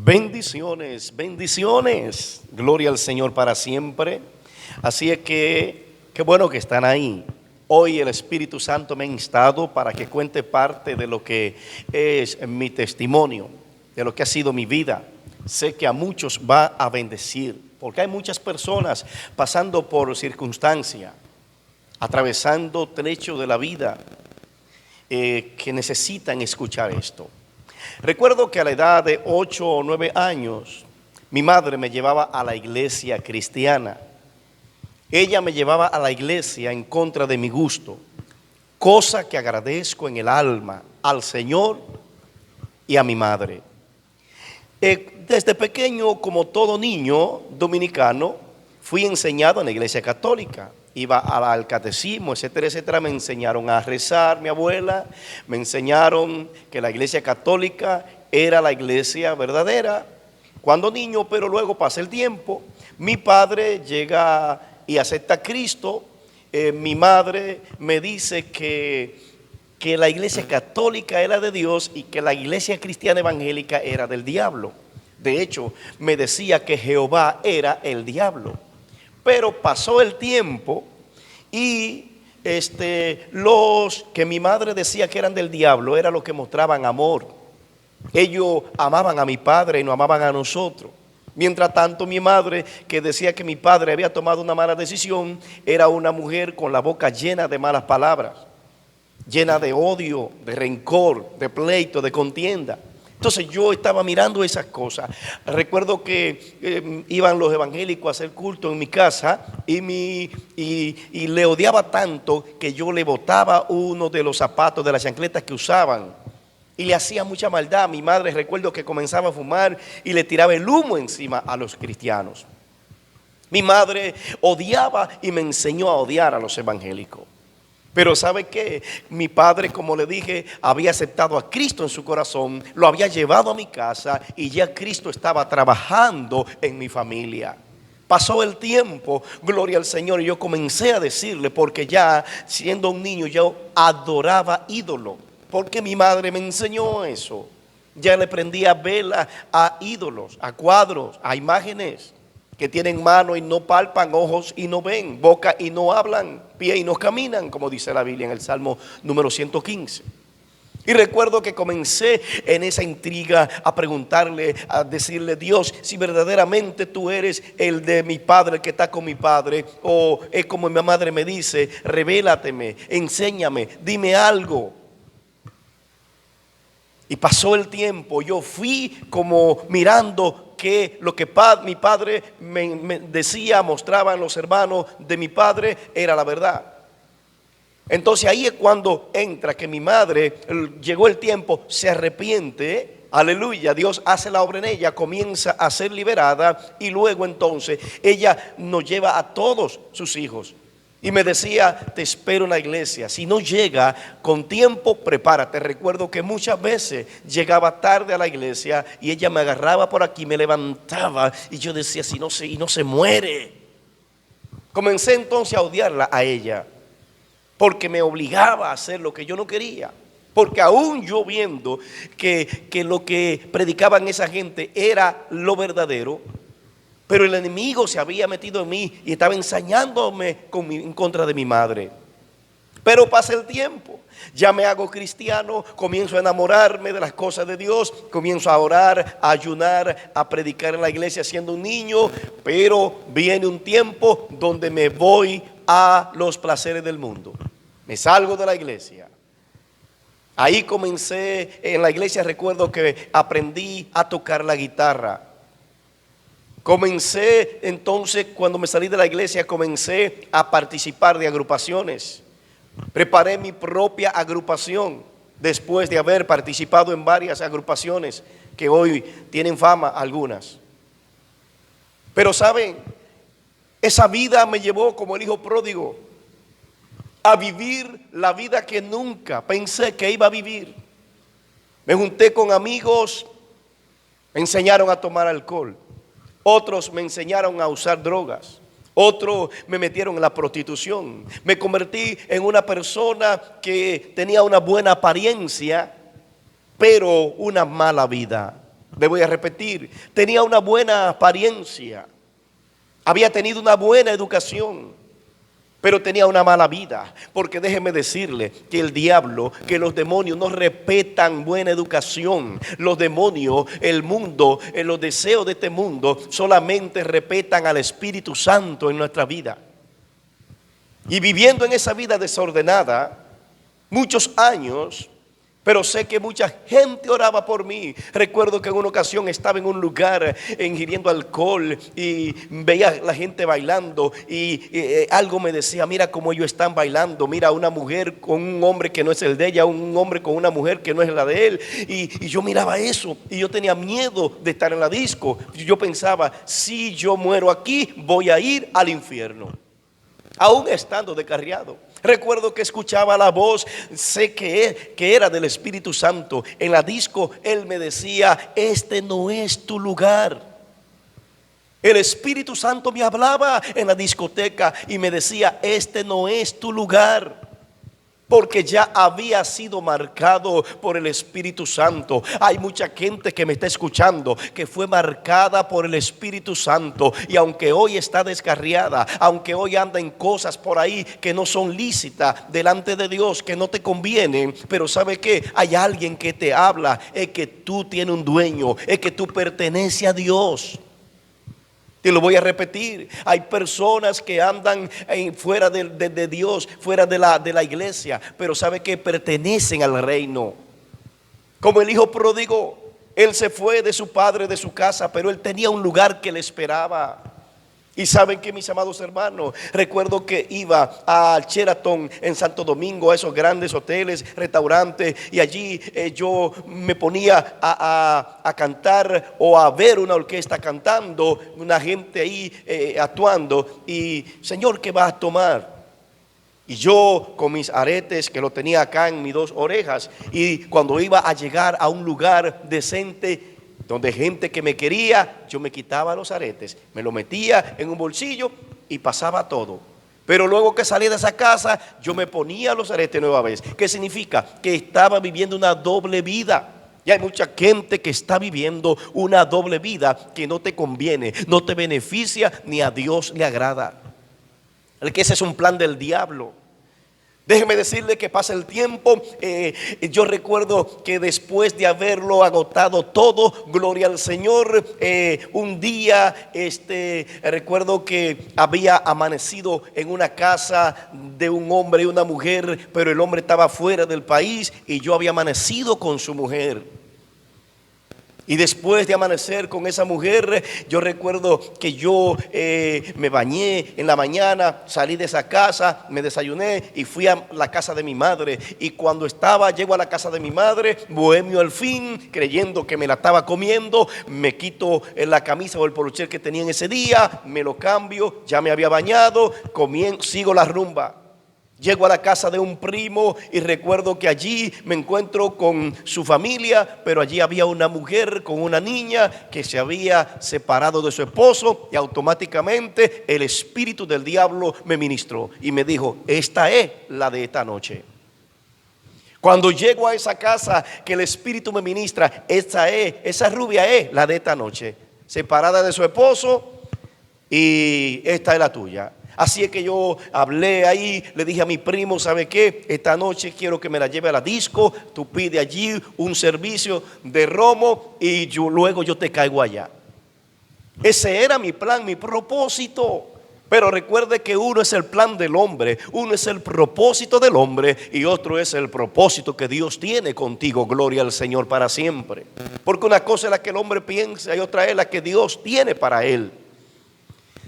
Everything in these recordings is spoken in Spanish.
Bendiciones, bendiciones. Gloria al Señor para siempre. Así es que, qué bueno que están ahí. Hoy el Espíritu Santo me ha instado para que cuente parte de lo que es mi testimonio, de lo que ha sido mi vida. Sé que a muchos va a bendecir, porque hay muchas personas pasando por circunstancias, atravesando trechos de la vida, que necesitan escuchar esto. Recuerdo que a la edad de 8 o 9 años, mi madre me llevaba a la iglesia cristiana. Ella me llevaba a la iglesia en contra de mi gusto, cosa que agradezco en el alma al Señor y a mi madre. Desde pequeño, como todo niño dominicano, fui enseñado en la iglesia católica. Iba al catecismo, etcétera, etcétera. Me enseñaron a rezar, mi abuela. Me enseñaron que la iglesia católica era la iglesia verdadera cuando niño, pero luego pasa el tiempo. Mi padre llega y acepta a Cristo. Mi madre me dice que la iglesia católica era de Dios y que la iglesia cristiana evangélica era del diablo. De hecho, me decía que Jehová era el diablo. Pero pasó el tiempo y los que mi madre decía que eran del diablo eran los que mostraban amor. Ellos amaban a mi padre y no amaban a nosotros. Mientras tanto, mi madre, que decía que mi padre había tomado una mala decisión, era una mujer con la boca llena de malas palabras, llena de odio, de rencor, de pleito, de contienda. Entonces yo estaba mirando esas cosas. Recuerdo que iban los evangélicos a hacer culto en mi casa y le odiaba tanto que yo le botaba uno de los zapatos de las chancletas que usaban y le hacía mucha maldad. Mi madre, recuerdo que comenzaba a fumar y le tiraba el humo encima a los cristianos. Mi madre odiaba y me enseñó a odiar a los evangélicos. Pero ¿sabe qué? Mi padre, como le dije, había aceptado a Cristo en su corazón, lo había llevado a mi casa y ya Cristo estaba trabajando en mi familia. Pasó el tiempo, gloria al Señor, y yo comencé a decirle, porque ya siendo un niño yo adoraba ídolos, porque mi madre me enseñó eso. Ya le prendía vela a ídolos, a cuadros, a imágenes que tienen mano y no palpan, ojos y no ven, boca y no hablan, pie y no caminan, como dice la Biblia en el Salmo número 115. Y recuerdo que comencé en esa intriga a preguntarle, a decirle: Dios, si verdaderamente tú eres el de mi padre, el que está con mi padre, o es como mi madre me dice, revélateme, enséñame, dime algo. Y pasó el tiempo, yo fui como mirando que lo que mi padre me decía, mostraban los hermanos de mi padre, era la verdad. Entonces ahí es cuando entra que mi madre, llegó el tiempo, se arrepiente, aleluya, Dios hace la obra en ella, comienza a ser liberada y luego entonces ella nos lleva a todos sus hijos. Y me decía: te espero en la iglesia, si no llega con tiempo, prepárate. Recuerdo que muchas veces llegaba tarde a la iglesia y ella me agarraba por aquí, me levantaba y yo decía: si no se muere. Comencé entonces a odiarla a ella, porque me obligaba a hacer lo que yo no quería. Porque aún yo viendo que lo que predicaban esa gente era lo verdadero, pero el enemigo se había metido en mí y estaba ensañándome en contra de mi madre. Pero pasa el tiempo, ya me hago cristiano, comienzo a enamorarme de las cosas de Dios, comienzo a orar, a ayunar, a predicar en la iglesia siendo un niño. Pero viene un tiempo donde me voy a los placeres del mundo, me salgo de la iglesia. Ahí comencé en la iglesia, recuerdo que aprendí a tocar la guitarra. Comencé entonces, cuando me salí de la iglesia, comencé a participar de agrupaciones. Preparé mi propia agrupación después de haber participado en varias agrupaciones que hoy tienen fama algunas. Pero saben, esa vida me llevó como el hijo pródigo a vivir la vida que nunca pensé que iba a vivir. Me junté con amigos, me enseñaron a tomar alcohol. Otros me enseñaron a usar drogas. Otros me metieron en la prostitución. Me convertí en una persona que tenía una buena apariencia, pero una mala vida. Le voy a repetir, tenía una buena apariencia, había tenido una buena educación, pero tenía una mala vida, porque déjeme decirle que el diablo, que los demonios no respetan buena educación. Los demonios, el mundo, los deseos de este mundo solamente respetan al Espíritu Santo en nuestra vida. Y viviendo en esa vida desordenada, muchos años, pero sé que mucha gente oraba por mí. Recuerdo que en una ocasión estaba en un lugar ingiriendo alcohol y veía a la gente bailando y algo me decía, mira cómo ellos están bailando, mira una mujer con un hombre que no es el de ella, un hombre con una mujer que no es la de él. Y yo miraba eso y yo tenía miedo de estar en la disco. Yo pensaba, si yo muero aquí, voy a ir al infierno, aún estando descarriado. Recuerdo que escuchaba la voz, sé que era del Espíritu Santo. En la disco él me decía, este no es tu lugar. El Espíritu Santo me hablaba en la discoteca y me decía, este no es tu lugar. Porque ya había sido marcado por el Espíritu Santo. Hay mucha gente que me está escuchando que fue marcada por el Espíritu Santo. Y aunque hoy está descarriada, aunque hoy anda en cosas por ahí que no son lícitas delante de Dios, que no te convienen, pero ¿sabe qué? Hay alguien que te habla, es que tú tienes un dueño, es que tú perteneces a Dios. Te lo voy a repetir, hay personas que andan fuera de Dios, fuera de la iglesia, pero sabe que pertenecen al reino. Como el hijo pródigo, él se fue de su padre, de su casa, pero él tenía un lugar que le esperaba. Y saben que, mis amados hermanos, recuerdo que iba al Sheraton en Santo Domingo, a esos grandes hoteles, restaurantes, y allí yo me ponía a cantar o a ver una orquesta cantando, una gente ahí actuando, y Señor, ¿qué vas a tomar? Y yo con mis aretes que lo tenía acá en mis dos orejas, y cuando iba a llegar a un lugar decente, donde gente que me quería, yo me quitaba los aretes, me lo metía en un bolsillo y pasaba todo. Pero luego que salí de esa casa, yo me ponía los aretes nueva vez. ¿Qué significa? Que estaba viviendo una doble vida. Y hay mucha gente que está viviendo una doble vida que no te conviene, no te beneficia, ni a Dios le agrada. El que ese es un plan del diablo. Déjeme decirle que pasa el tiempo, yo recuerdo que después de haberlo agotado todo, gloria al Señor, un día recuerdo que había amanecido en una casa de un hombre y una mujer, pero el hombre estaba fuera del país y yo había amanecido con su mujer. Y después de amanecer con esa mujer, yo recuerdo que yo me bañé en la mañana, salí de esa casa, me desayuné y fui a la casa de mi madre. Y cuando llego a la casa de mi madre, bohemio al fin, creyendo que me la estaba comiendo, me quito la camisa o el polocher que tenía en ese día, me lo cambio, ya me había bañado, sigo la rumba. Llego a la casa de un primo y recuerdo que allí me encuentro con su familia, pero allí había una mujer con una niña que se había separado de su esposo y automáticamente el espíritu del diablo me ministró y me dijo, esta es la de esta noche. Cuando llego a esa casa que el espíritu me ministra, esa rubia es la de esta noche, separada de su esposo y esta es la tuya. Así es que yo hablé ahí, le dije a mi primo, ¿sabe qué? Esta noche quiero que me la lleve a la disco, tú pide allí un servicio de romo y luego yo te caigo allá. Ese era mi plan, mi propósito. Pero recuerde que uno es el plan del hombre, uno es el propósito del hombre y otro es el propósito que Dios tiene contigo, gloria al Señor para siempre. Porque una cosa es la que el hombre piensa y otra es la que Dios tiene para él.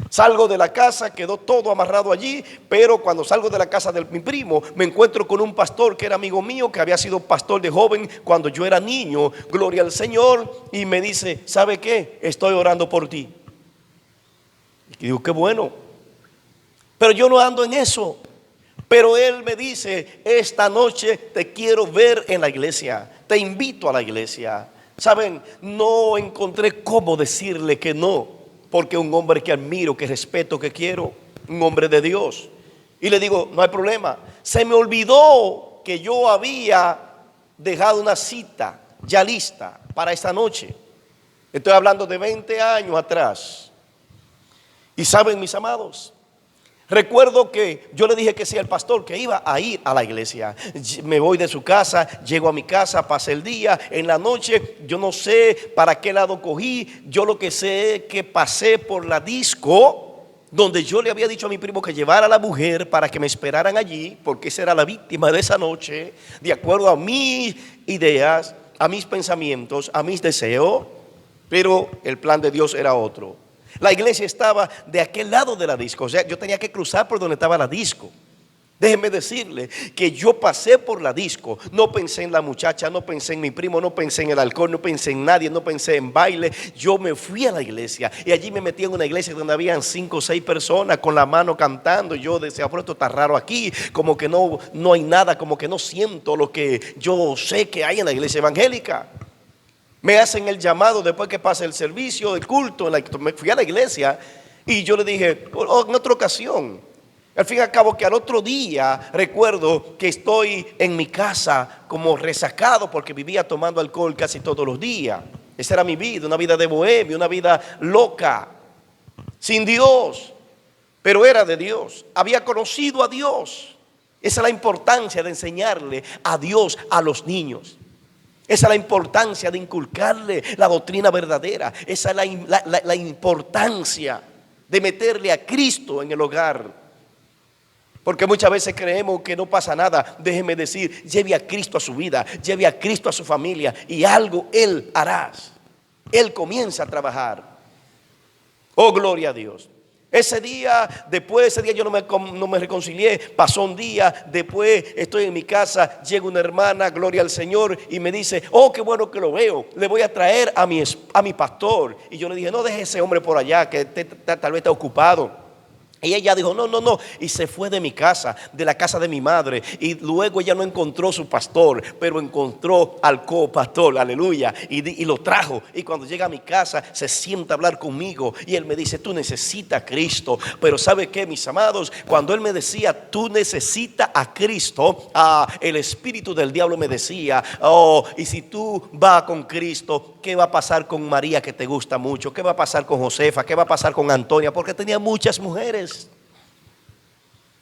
Salgo de la casa, quedó todo amarrado allí, pero cuando salgo de la casa de mi primo, me encuentro con un pastor que era amigo mío, que había sido pastor de joven cuando yo era niño, gloria al Señor, y me dice, ¿sabe qué? Estoy orando por ti. Y digo, qué bueno, pero yo no ando en eso. Pero él me dice, esta noche te quiero ver en la iglesia, te invito a la iglesia. Saben, no encontré cómo decirle que no. Porque un hombre que admiro, que respeto, que quiero, un hombre de Dios. Y le digo, no hay problema. Se me olvidó que yo había dejado una cita ya lista para esta noche. Estoy hablando de 20 años atrás. Y saben, mis amados, recuerdo que yo le dije que sí al pastor, que iba a ir a la iglesia. Me voy de su casa, llego a mi casa, pasé el día, en la noche, yo no sé para qué lado cogí. Yo lo que sé es que pasé por la disco, donde yo le había dicho a mi primo que llevara a la mujer para que me esperaran allí, porque esa era la víctima de esa noche, de acuerdo a mis ideas, a mis pensamientos, a mis deseos. Pero el plan de Dios era otro. La iglesia estaba de aquel lado de la disco, o sea, yo tenía que cruzar por donde estaba la disco. Déjenme decirle que yo pasé por la disco, no pensé en la muchacha, no pensé en mi primo, no pensé en el alcohol, no pensé en nadie, no pensé en baile. Yo me fui a la iglesia y allí me metí en una iglesia donde habían 5 o 6 personas con la mano cantando. Yo decía, pero esto está raro aquí, como que no hay nada, como que no siento lo que yo sé que hay en la iglesia evangélica. Me hacen el llamado después que pasa el servicio, el culto. Me fui a la iglesia y yo le dije, en otra ocasión. Al fin y al cabo que al otro día recuerdo que estoy en mi casa como resacado porque vivía tomando alcohol casi todos los días. Esa era mi vida, una vida de bohemio, una vida loca, sin Dios, pero era de Dios. Había conocido a Dios. Esa es la importancia de enseñarle a Dios a los niños. Esa es la importancia de inculcarle la doctrina verdadera. Esa es la importancia de meterle a Cristo en el hogar. Porque muchas veces creemos que no pasa nada. Déjeme decir, lleve a Cristo a su vida, lleve a Cristo a su familia y algo Él hará. Él comienza a trabajar. Oh, gloria a Dios. Ese día yo no me reconcilié. Pasó un día, después estoy en mi casa, llega una hermana, gloria al Señor, y me dice, oh, qué bueno que lo veo, le voy a traer a mi pastor. Y yo le dije, no deje ese hombre por allá, que tal vez está ocupado. Y ella dijo, no, y se fue de mi casa, de la casa de mi madre. Y luego ella no encontró su pastor, pero encontró al copastor, aleluya, y lo trajo. Y cuando llega a mi casa, se sienta a hablar conmigo. Y él me dice, tú necesitas a Cristo. Pero ¿sabe qué, mis amados? Cuando él me decía, tú necesitas a Cristo, el espíritu del diablo me decía, oh, y si tú vas con Cristo, ¿qué va a pasar con María que te gusta mucho? ¿Qué va a pasar con Josefa? ¿Qué va a pasar con Antonia? Porque tenía muchas mujeres.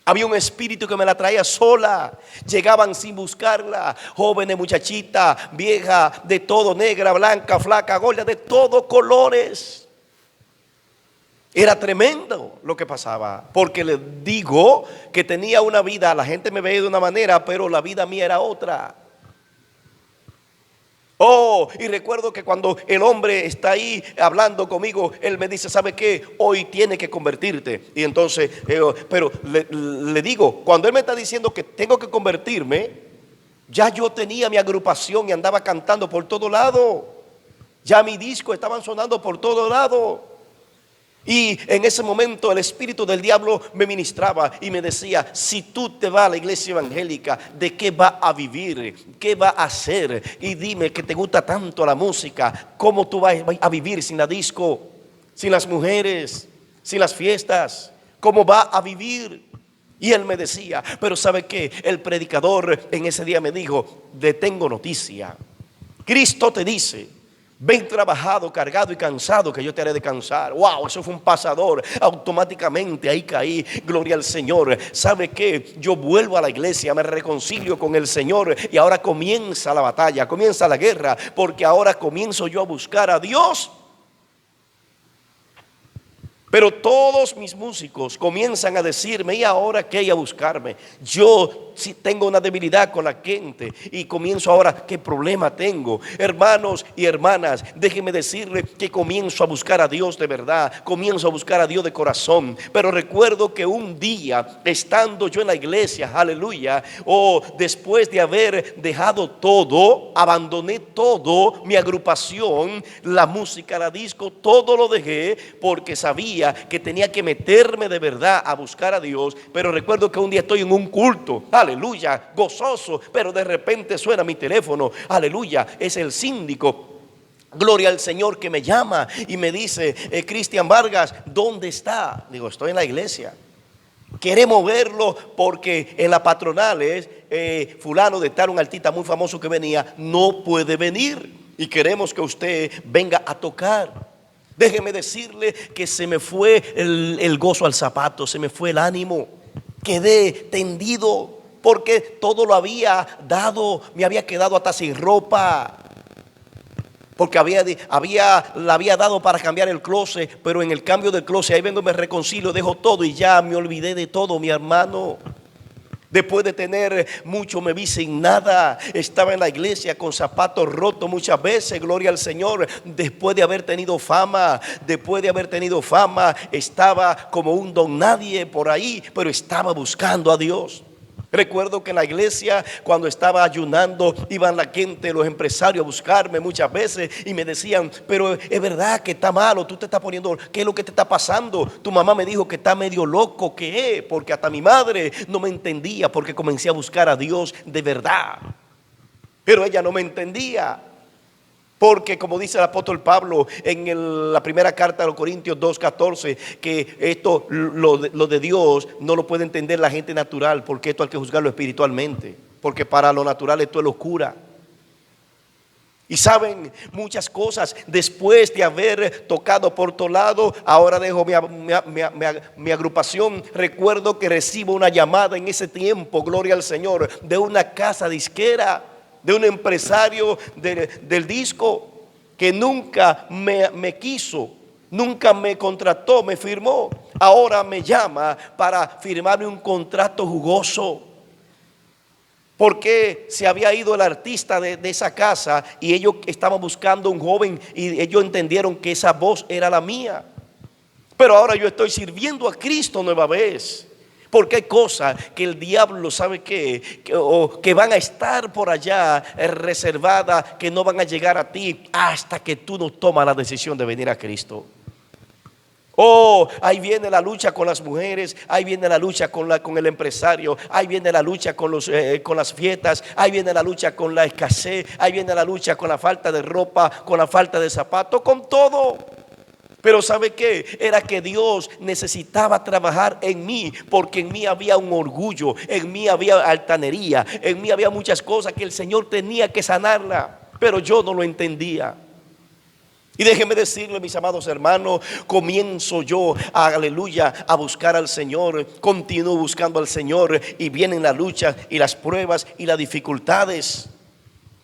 Había un espíritu que me la traía sola. Llegaban sin buscarla, jóvenes, muchachitas, vieja, de todo, negra, blanca, flaca, gorda, de todos colores. Era tremendo lo que pasaba, porque les digo que tenía una vida, la gente me veía de una manera, pero la vida mía era otra. Oh, y recuerdo que cuando el hombre está ahí hablando conmigo, él me dice, ¿sabe qué? Hoy tiene que convertirte. Y entonces, pero le digo, cuando él me está diciendo que tengo que convertirme, ya yo tenía mi agrupación y andaba cantando por todo lado. Ya mi disco estaban sonando por todo lado. Y en ese momento el espíritu del diablo me ministraba y me decía, si tú te vas a la iglesia evangélica, ¿de qué vas a vivir? ¿Qué vas a hacer? Y dime que te gusta tanto la música, ¿cómo tú vas a vivir sin la disco, sin las mujeres, sin las fiestas? ¿Cómo vas a vivir? Y él me decía, pero ¿sabe qué? El predicador en ese día me dijo, te tengo noticia. Cristo te dice, ven trabajado, cargado y cansado, que yo te haré descansar. Wow, eso fue un pasador. Automáticamente ahí caí, gloria al Señor. ¿Sabe qué? Yo vuelvo a la iglesia, me reconcilio con el Señor y ahora comienza la batalla, comienza la guerra, porque ahora comienzo yo a buscar a Dios. Pero todos mis músicos comienzan a decirme, ¿y ahora qué hay a buscarme? Yo sí tengo una debilidad con la gente y comienzo ahora, ¿qué problema tengo? Hermanos y hermanas, déjenme decirle que comienzo a buscar a Dios de verdad, comienzo a buscar a Dios de corazón. Pero recuerdo que un día, estando yo en la iglesia, aleluya, después de haber dejado todo, abandoné todo, mi agrupación, la música, la disco, todo lo dejé porque sabía que tenía que meterme de verdad a buscar a Dios. Pero recuerdo que un día estoy en un culto, aleluya, gozoso, pero de repente suena mi teléfono, aleluya, es el síndico, gloria al Señor, que me llama y me dice, Cristian Vargas, ¿dónde está? Digo, estoy en la iglesia. Queremos verlo porque en la patronal fulano de tal, un artista muy famoso que venía, no puede venir. y queremos que usted venga a tocar. Déjeme decirle que se me fue el gozo al zapato, se me fue el ánimo. Quedé tendido porque todo lo había dado, me había quedado hasta sin ropa. Porque la había dado para cambiar el closet, pero en el cambio del closet, ahí vengo, me reconcilio, dejo todo y ya me olvidé de todo, mi hermano. Después de tener mucho me vi sin nada. Estaba en la iglesia con zapatos rotos muchas veces, gloria al Señor. Después de haber tenido fama, estaba como un don nadie por ahí, pero estaba buscando a Dios. Recuerdo que en la iglesia, cuando estaba ayunando, iban la gente, los empresarios a buscarme muchas veces y me decían: pero es verdad que está malo, tú te estás poniendo, ¿qué es lo que te está pasando? Tu mamá me dijo que está medio loco, ¿qué es? Porque hasta mi madre no me entendía, porque comencé a buscar a Dios de verdad. Pero ella no me entendía. Porque como dice el apóstol Pablo en la primera carta de los Corintios 2:14, que esto, lo de Dios, no lo puede entender la gente natural, porque esto hay que juzgarlo espiritualmente, porque para lo natural esto es locura. Y saben, muchas cosas, después de haber tocado por todo lado, ahora dejo mi agrupación. Recuerdo que recibo una llamada en ese tiempo, gloria al Señor, de una casa disquera, de un empresario del disco, que nunca me quiso, nunca me contrató, me firmó. Ahora me llama para firmarme un contrato jugoso, porque se había ido el artista de esa casa y ellos estaban buscando un joven y ellos entendieron que esa voz era la mía. Pero ahora yo estoy sirviendo a Cristo nueva vez. Porque hay cosas que el diablo sabe que van a estar por allá reservadas, que no van a llegar a ti hasta que tú no tomas la decisión de venir a Cristo. Oh, ahí viene la lucha con las mujeres, ahí viene la lucha con el empresario, ahí viene la lucha con las fiestas, ahí viene la lucha con la escasez, ahí viene la lucha con la falta de ropa, con la falta de zapatos, con todo. Pero ¿sabe qué? Era que Dios necesitaba trabajar en mí, porque en mí había un orgullo, en mí había altanería, en mí había muchas cosas que el Señor tenía que sanarla, pero yo no lo entendía. Y déjenme decirle, mis amados hermanos, comienzo yo, aleluya, a buscar al Señor, continúo buscando al Señor y vienen las luchas y las pruebas y las dificultades,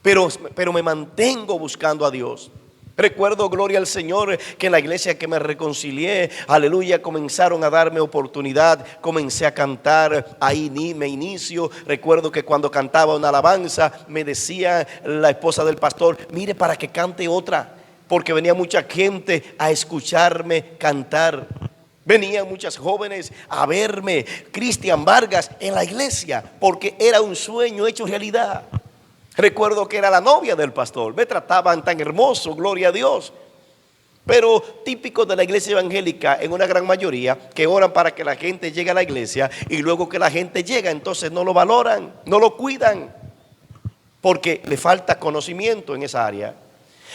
pero me mantengo buscando a Dios. Recuerdo, gloria al Señor, que en la iglesia que me reconcilié, aleluya, comenzaron a darme oportunidad, comencé a cantar, ahí me inicio. Recuerdo que cuando cantaba una alabanza, me decía la esposa del pastor: mire, para que cante otra, porque venía mucha gente a escucharme cantar. Venían muchas jóvenes a verme, Cristian Vargas, en la iglesia, porque era un sueño hecho realidad. Recuerdo que era la novia del pastor, me trataban tan hermoso, gloria a Dios. Pero típico de la iglesia evangélica, en una gran mayoría, que oran para que la gente llegue a la iglesia y luego que la gente llega, entonces no lo valoran, no lo cuidan, porque le falta conocimiento en esa área.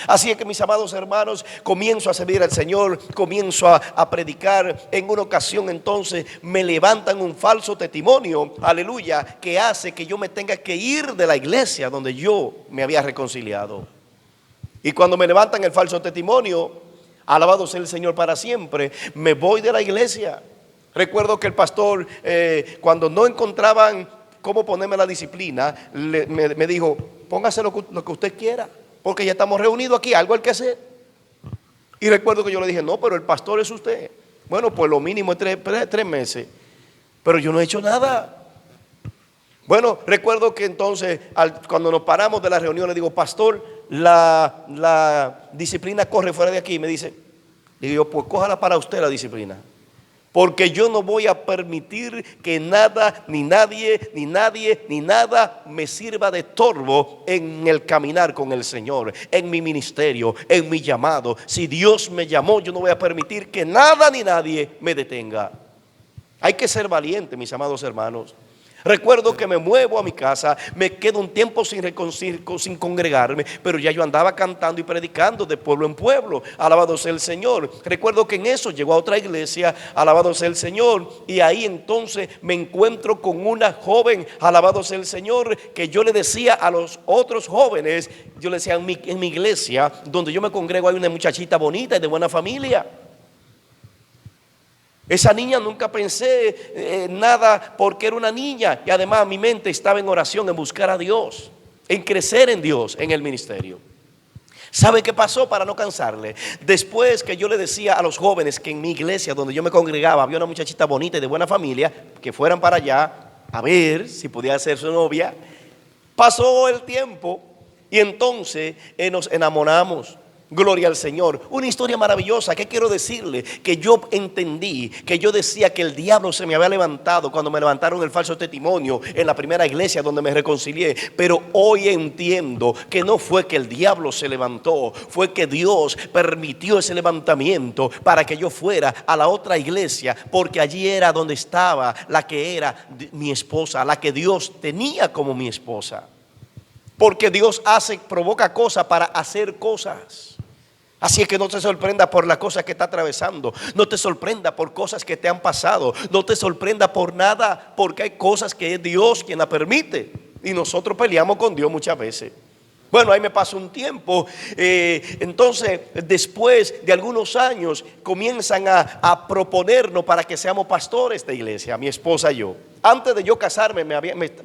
Así es que, mis amados hermanos, comienzo a servir al Señor, comienzo a predicar. En una ocasión entonces me levantan un falso testimonio, aleluya, que hace que yo me tenga que ir de la iglesia donde yo me había reconciliado. Y cuando me levantan el falso testimonio, alabado sea el Señor para siempre, me voy de la iglesia. Recuerdo que el pastor, cuando no encontraban cómo ponerme la disciplina, me dijo: póngase lo que usted quiera, porque ya estamos reunidos aquí, algo hay que hacer. Y recuerdo que yo le dije: no, pero el pastor es usted. Bueno, pues lo mínimo es 3 meses. Pero yo no he hecho nada. Bueno, recuerdo que entonces cuando nos paramos de la reunión, le digo: pastor, la disciplina corre fuera de aquí. Y me dice, digo yo: pues cójala para usted la disciplina, porque yo no voy a permitir que nada, ni nadie, ni nada me sirva de estorbo en el caminar con el Señor, en mi ministerio, en mi llamado. Si Dios me llamó, yo no voy a permitir que nada ni nadie me detenga. Hay que ser valiente, mis amados hermanos. Recuerdo que me muevo a mi casa, me quedo un tiempo sin congregarme, pero ya yo andaba cantando y predicando de pueblo en pueblo, alabado sea el Señor. Recuerdo que en eso llegó a otra iglesia, alabado sea el Señor, y ahí entonces me encuentro con una joven, alabado sea el Señor, que yo le decía a los otros jóvenes, yo le decía en mi iglesia, donde yo me congrego, hay una muchachita bonita y de buena familia. Esa niña nunca pensé nada porque era una niña, y además mi mente estaba en oración, en buscar a Dios, en crecer en Dios, en el ministerio. ¿Sabe qué pasó? Para no cansarle, después que yo le decía a los jóvenes que en mi iglesia donde yo me congregaba había una muchachita bonita y de buena familia, que fueran para allá a ver si podía ser su novia, pasó el tiempo y entonces nos enamoramos. Gloria al Señor. Una historia maravillosa. ¿Qué quiero decirle? Que yo entendí, que yo decía que el diablo se me había levantado cuando me levantaron el falso testimonio en la primera iglesia donde me reconcilié. Pero hoy entiendo que no fue que el diablo se levantó, fue que Dios permitió ese levantamiento para que yo fuera a la otra iglesia, porque allí era donde estaba la que era mi esposa, la que Dios tenía como mi esposa. Porque Dios provoca cosas para hacer cosas. Así es que no te sorprenda por las cosas que está atravesando. No te sorprenda por cosas que te han pasado. No te sorprenda por nada, porque hay cosas que es Dios quien la permite. Y nosotros peleamos con Dios muchas veces. Bueno, ahí me pasó un tiempo. Entonces, después de algunos años, comienzan a proponernos para que seamos pastores de iglesia, mi esposa y yo. Antes de yo casarme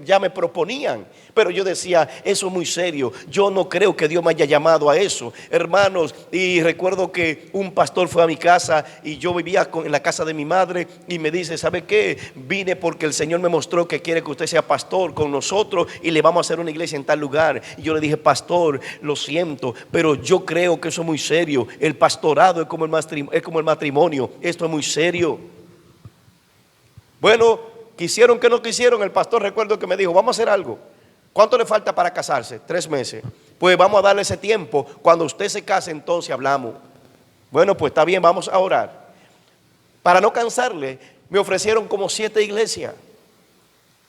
ya me proponían, pero yo decía, eso es muy serio, yo no creo que Dios me haya llamado a eso, hermanos. Y recuerdo que un pastor fue a mi casa y yo vivía en la casa de mi madre y me dice, ¿sabe qué? Vine porque el Señor me mostró que quiere que usted sea pastor con nosotros y le vamos a hacer una iglesia en tal lugar. Y yo le dije, pastor, lo siento, pero yo creo que eso es muy serio. El pastorado es como el matrimonio, esto es muy serio. Bueno, quisieron que no quisieron, el pastor recuerdo que me dijo, vamos a hacer algo. ¿Cuánto le falta para casarse? 3 meses. Pues vamos a darle ese tiempo. Cuando usted se case, entonces hablamos. Bueno, pues está bien, vamos a orar. Para no cansarle, me ofrecieron como 7 iglesias.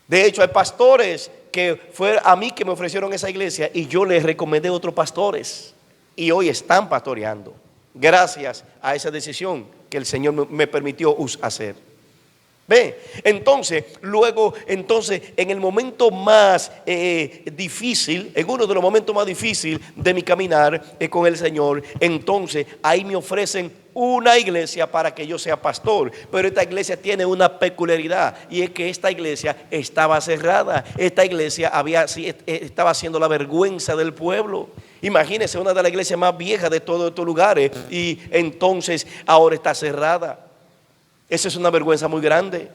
De hecho, hay pastores que fue a mí que me ofrecieron esa iglesia y yo les recomendé otros pastores. Y hoy están pastoreando. Gracias a esa decisión que el Señor me permitió hacer. Ve, entonces, luego, en el momento más difícil, en uno de los momentos más difíciles de mi caminar con el Señor, entonces ahí me ofrecen una iglesia para que yo sea pastor. Pero esta iglesia tiene una peculiaridad, y es que esta iglesia estaba cerrada. Esta iglesia estaba haciendo la vergüenza del pueblo. Imagínense, una de las iglesias más viejas de todos estos lugares, y entonces ahora está cerrada. Esa es una vergüenza muy grande.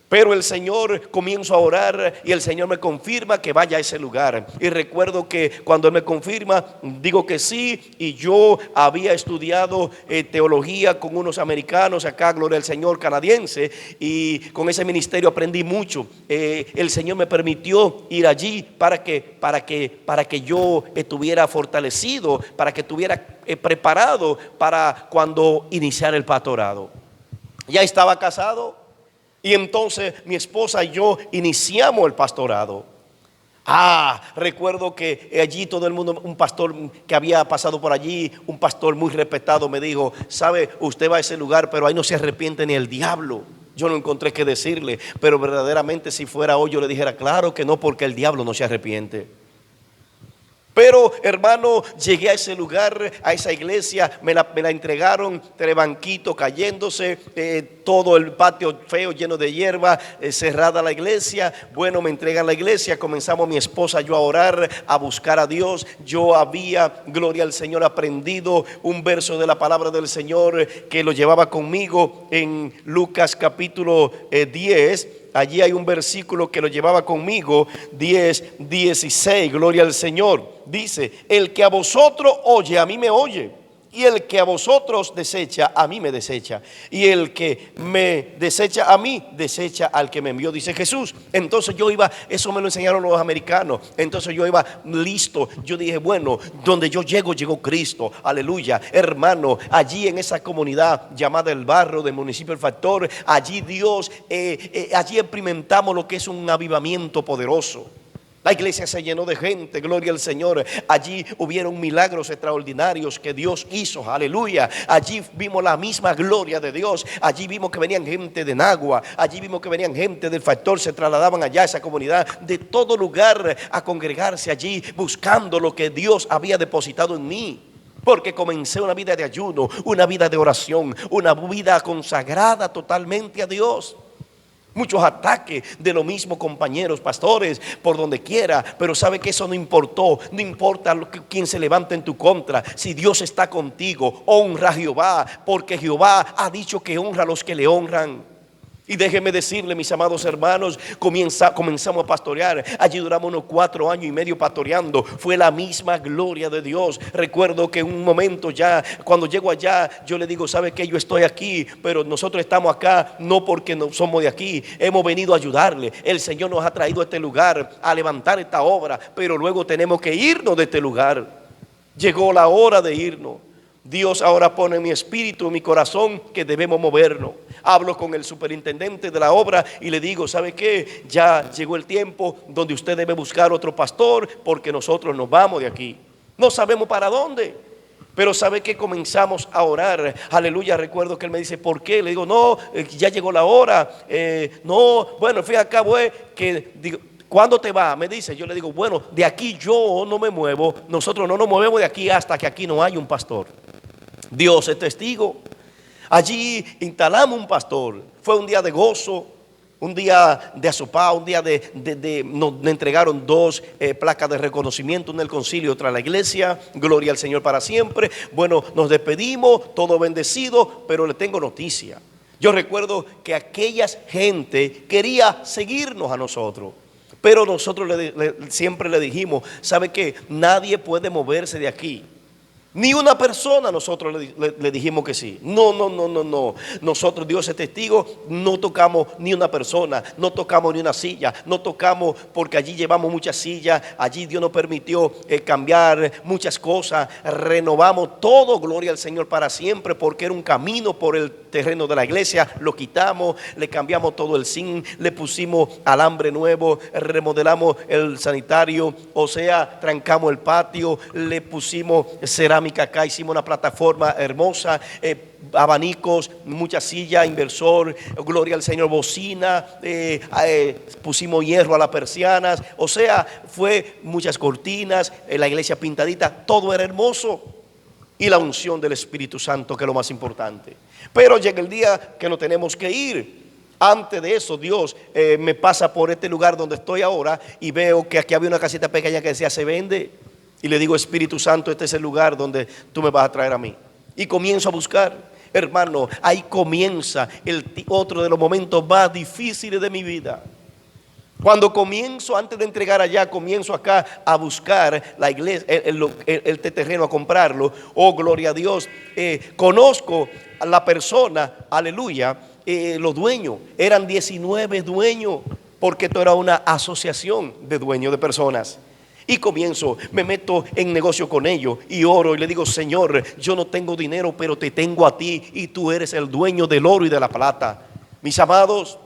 Pero el Señor, comienzo a orar y el Señor me confirma que vaya a ese lugar. Y recuerdo que cuando Él me confirma, digo que sí. Y yo había estudiado teología con unos americanos acá, gloria al Señor, canadiense. Y con ese ministerio aprendí mucho. El Señor me permitió ir allí para que yo estuviera fortalecido, para que estuviera preparado para cuando iniciara el pastorado. Ya estaba casado y entonces mi esposa y yo iniciamos el pastorado. Recuerdo que allí todo el mundo, un pastor que había pasado por allí, un pastor muy respetado, me dijo, sabe, usted va a ese lugar, pero ahí no se arrepiente ni el diablo. Yo no encontré qué decirle, pero verdaderamente si fuera hoy yo le dijera, claro que no, porque el diablo no se arrepiente. Pero, hermano, llegué a ese lugar, a esa iglesia, me la entregaron, 3 banquitos cayéndose, todo el patio feo, lleno de hierba, cerrada la iglesia. Bueno, me entregan la iglesia, comenzamos mi esposa y yo a orar, a buscar a Dios. Yo había, gloria al Señor, aprendido un verso de la palabra del Señor que lo llevaba conmigo en Lucas capítulo 10. Allí hay un versículo que lo llevaba conmigo, 10:16, gloria al Señor. Dice, el que a vosotros oye, a mí me oye. Y el que a vosotros desecha, a mí me desecha. Y el que me desecha a mí, desecha al que me envió, dice Jesús. Entonces yo iba, eso me lo enseñaron los americanos. Entonces yo iba listo. Yo dije, bueno, donde yo llego, llegó Cristo. Aleluya. Hermano, allí en esa comunidad llamada El Barrio del municipio El Factor, allí Dios, allí experimentamos lo que es un avivamiento poderoso. La iglesia se llenó de gente, gloria al Señor. Allí hubieron milagros extraordinarios que Dios hizo, aleluya. Allí vimos la misma gloria de Dios. Allí vimos que venían gente de Nagua, allí vimos que venían gente del Factor, se trasladaban allá a esa comunidad, de todo lugar a congregarse allí, buscando lo que Dios había depositado en mí. Porque comencé una vida de ayuno, una vida de oración, una vida consagrada totalmente a Dios. Muchos ataques de los mismos compañeros, pastores, por donde quiera. Pero sabe que eso no importó. No importa quién se levante en tu contra. Si Dios está contigo, honra a Jehová. Porque Jehová ha dicho que honra a los que le honran. Y déjenme decirle, mis amados hermanos, comenzamos a pastorear. Allí duramos unos 4 años y medio pastoreando. Fue la misma gloria de Dios. Recuerdo que en un momento ya, cuando llego allá, yo le digo, ¿sabe qué? Yo estoy aquí, pero nosotros estamos acá no porque no somos de aquí. Hemos venido a ayudarle. El Señor nos ha traído a este lugar a levantar esta obra, pero luego tenemos que irnos de este lugar. Llegó la hora de irnos. Dios ahora pone en mi espíritu, en mi corazón, que debemos movernos. Hablo con el superintendente de la obra y le digo, ¿sabe qué? Ya llegó el tiempo donde usted debe buscar otro pastor, porque nosotros nos vamos de aquí. No sabemos para dónde, pero sabe que comenzamos a orar. Aleluya. Recuerdo que él me dice, ¿por qué? Le digo, no, ya llegó la hora. No, bueno, fíjate acá, que digo, ¿cuándo te va? Me dice. Yo le digo, bueno, de aquí yo no me muevo. Nosotros no nos movemos de aquí hasta que aquí no haya un pastor. Dios es testigo. Allí instalamos un pastor. Fue un día de gozo, un día de asopao, un día nos entregaron 2 placas de reconocimiento, una en el concilio, otra en la iglesia. Gloria al Señor para siempre. Bueno, nos despedimos, todo bendecido, pero le tengo noticia. Yo recuerdo que aquella gente quería seguirnos a nosotros. Pero nosotros siempre le dijimos, ¿sabe qué? Nadie puede moverse de aquí. Ni una persona nosotros le dijimos que sí. No. Nosotros, Dios es testigo, no tocamos ni una persona, no tocamos ni una silla, no tocamos porque allí llevamos muchas sillas, allí Dios nos permitió cambiar muchas cosas, renovamos todo, gloria al Señor para siempre, porque era un camino por el terreno de la iglesia, lo quitamos, le cambiamos todo el zinc, le pusimos alambre nuevo, remodelamos el sanitario, o sea, trancamos el patio, le pusimos cerámica acá, hicimos una plataforma hermosa, abanicos, muchas sillas, inversor, gloria al Señor, bocina, pusimos hierro a las persianas, o sea, fue muchas cortinas, la iglesia pintadita, todo era hermoso. Y la unción del Espíritu Santo, que es lo más importante. Pero llega el día que nos tenemos que ir. Antes de eso, Dios me pasa por este lugar donde estoy ahora y veo que aquí había una casita pequeña que decía, se vende. Y le digo, Espíritu Santo, este es el lugar donde tú me vas a traer a mí. Y comienzo a buscar. Hermano, ahí comienza otro de los momentos más difíciles de mi vida. Cuando comienzo, antes de entregar allá, comienzo acá a buscar la iglesia, el terreno, a comprarlo. Oh, gloria a Dios. Conozco a la persona, aleluya, los dueños. Eran 19 dueños, porque esto era una asociación de dueños de personas. Y comienzo, me meto en negocio con ellos y oro y le digo, Señor, yo no tengo dinero, pero te tengo a ti y tú eres el dueño del oro y de la plata. Mis amados,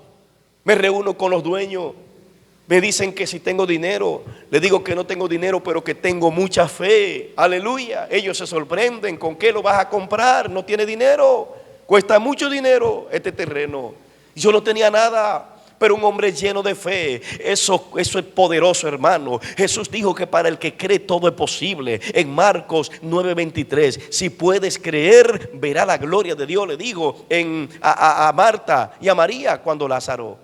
me reúno con los dueños. Me dicen que si tengo dinero, le digo que no tengo dinero, pero que tengo mucha fe. Aleluya. Ellos se sorprenden. ¿Con qué lo vas a comprar? No tiene dinero. Cuesta mucho dinero este terreno. Yo no tenía nada, pero un hombre lleno de fe. Eso es poderoso, hermano. Jesús dijo que para el que cree todo es posible. En Marcos 9:23, si puedes creer, verá la gloria de Dios. Le digo a Marta y a María cuando Lázaro.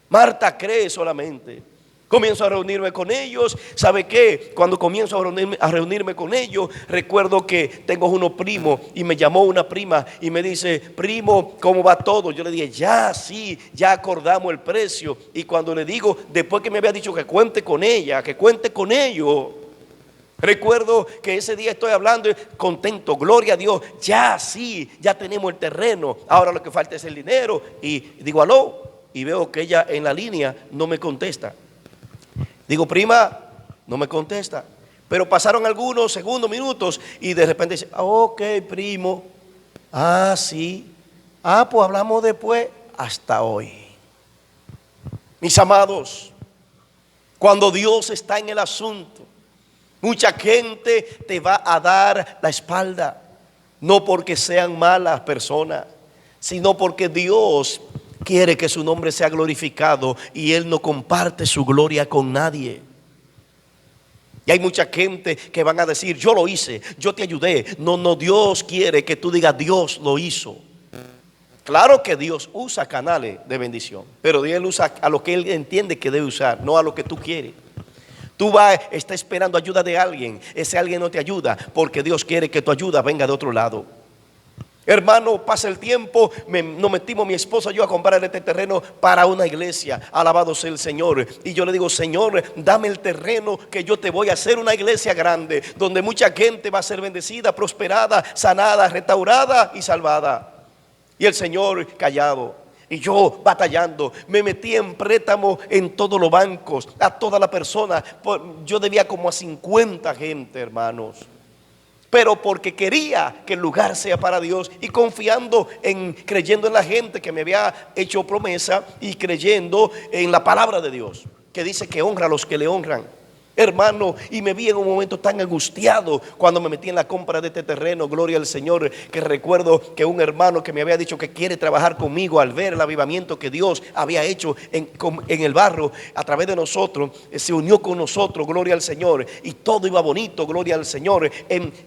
Marta cree solamente. Comienzo a reunirme con ellos. ¿Sabe qué? Cuando comienzo a reunirme con ellos, recuerdo que tengo unos primos y me llamó una prima y me dice, primo, ¿cómo va todo? Yo le dije, ya, sí, ya acordamos el precio. Y cuando le digo, después que me había dicho que cuente con ella, que cuente con ellos, Recuerdo que ese día estoy hablando contento, gloria a Dios, ya sí, ya tenemos el terreno, ahora lo que falta es el dinero. Y digo aló, y veo que ella en la línea no me contesta. Digo, prima, no me contesta. Pero pasaron algunos segundos, minutos, y de repente dice, ok, primo, sí, pues hablamos después, hasta hoy. Mis amados, cuando Dios está en el asunto, mucha gente te va a dar la espalda, no porque sean malas personas, sino porque Dios quiere que su nombre sea glorificado y Él no comparte su gloria con nadie. Y hay mucha gente que van a decir, yo lo hice, yo te ayudé. No, Dios quiere que tú digas, Dios lo hizo. Claro que Dios usa canales de bendición, pero Dios usa a lo que Él entiende que debe usar, no a lo que tú quieres. Tú estás esperando ayuda de alguien, ese alguien no te ayuda porque Dios quiere que tu ayuda venga de otro lado. Hermano, pasa el tiempo, nos metimos mi esposa y yo a comprar este terreno para una iglesia. Alabado sea el Señor. Y yo le digo, Señor, dame el terreno que yo te voy a hacer una iglesia grande, donde mucha gente va a ser bendecida, prosperada, sanada, restaurada y salvada. Y el Señor callado. Y yo batallando, me metí en préstamo en todos los bancos, a toda la persona. Yo debía como a 50 gente, hermanos. Pero porque quería que el lugar sea para Dios y creyendo en la gente que me había hecho promesa y creyendo en la palabra de Dios, que dice que honra a los que le honran. Hermano, y me vi en un momento tan angustiado cuando me metí en la compra de este terreno, gloria al Señor, que recuerdo que un hermano que me había dicho que quiere trabajar conmigo al ver el avivamiento que Dios había hecho en el barrio a través de nosotros, se unió con nosotros, gloria al Señor, y todo iba bonito, gloria al Señor.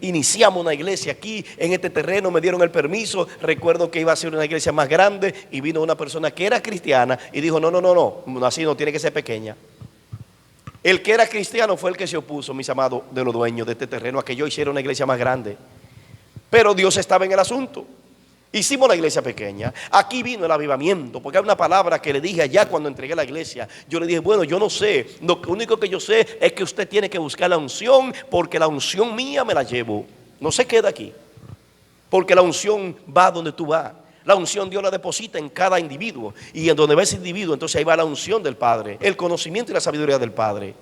Iniciamos una iglesia aquí en este terreno, me dieron el permiso, recuerdo que iba a ser una iglesia más grande y vino una persona que era cristiana y dijo, no, así no, tiene que ser pequeña. El que era cristiano fue el que se opuso, mis amados, de los dueños de este terreno, a que yo hiciera una iglesia más grande. Pero Dios estaba en el asunto. Hicimos la iglesia pequeña. Aquí vino el avivamiento, porque hay una palabra que le dije allá cuando entregué la iglesia. Yo le dije, bueno, yo no sé. Lo único que yo sé es que usted tiene que buscar la unción, porque la unción mía me la llevo. No se queda aquí, porque la unción va donde tú vas. La unción Dios la deposita en cada individuo. Y en donde va ese individuo, entonces ahí va la unción del Padre, el conocimiento y la sabiduría del Padre.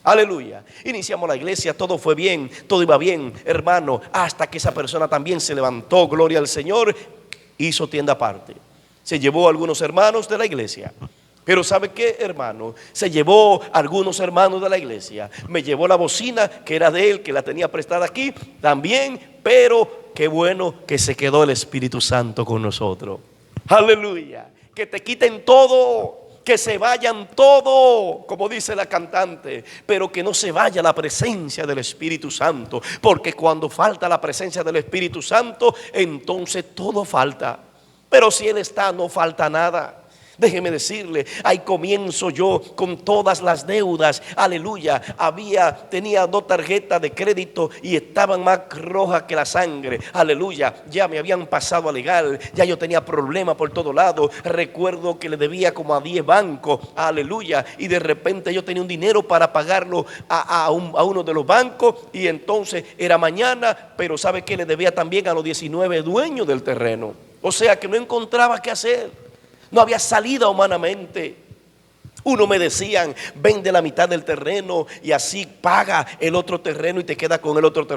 Aleluya. Iniciamos la iglesia, todo fue bien, todo iba bien, hermano, hasta que esa persona también se levantó, gloria al Señor, hizo tienda aparte. Se llevó a algunos hermanos de la iglesia. Pero ¿sabe qué, hermano? Se llevó a algunos hermanos de la iglesia. Me llevó la bocina que era de él, que la tenía prestada aquí también. Pero qué bueno que se quedó el Espíritu Santo con nosotros. Aleluya. Que te quiten todo, que se vayan todo, como dice la cantante, pero que no se vaya la presencia del Espíritu Santo. Porque cuando falta la presencia del Espíritu Santo, entonces todo falta. Pero si Él está, no falta nada. Déjeme decirle, ahí comienzo yo con todas las deudas, aleluya. Tenía 2 tarjetas de crédito y estaban más rojas que la sangre, aleluya. Ya me habían pasado a legal, ya yo tenía problemas por todos lados. Recuerdo que le debía como a 10 bancos, aleluya. Y de repente yo tenía un dinero para pagarlo a uno de los bancos. Y entonces era mañana, pero ¿sabe qué? Le debía también a los 19 dueños del terreno. O sea que no encontraba qué hacer. No había salida humanamente. Uno me decían, vende la mitad del terreno y así paga el otro terreno y te queda con el otro terreno.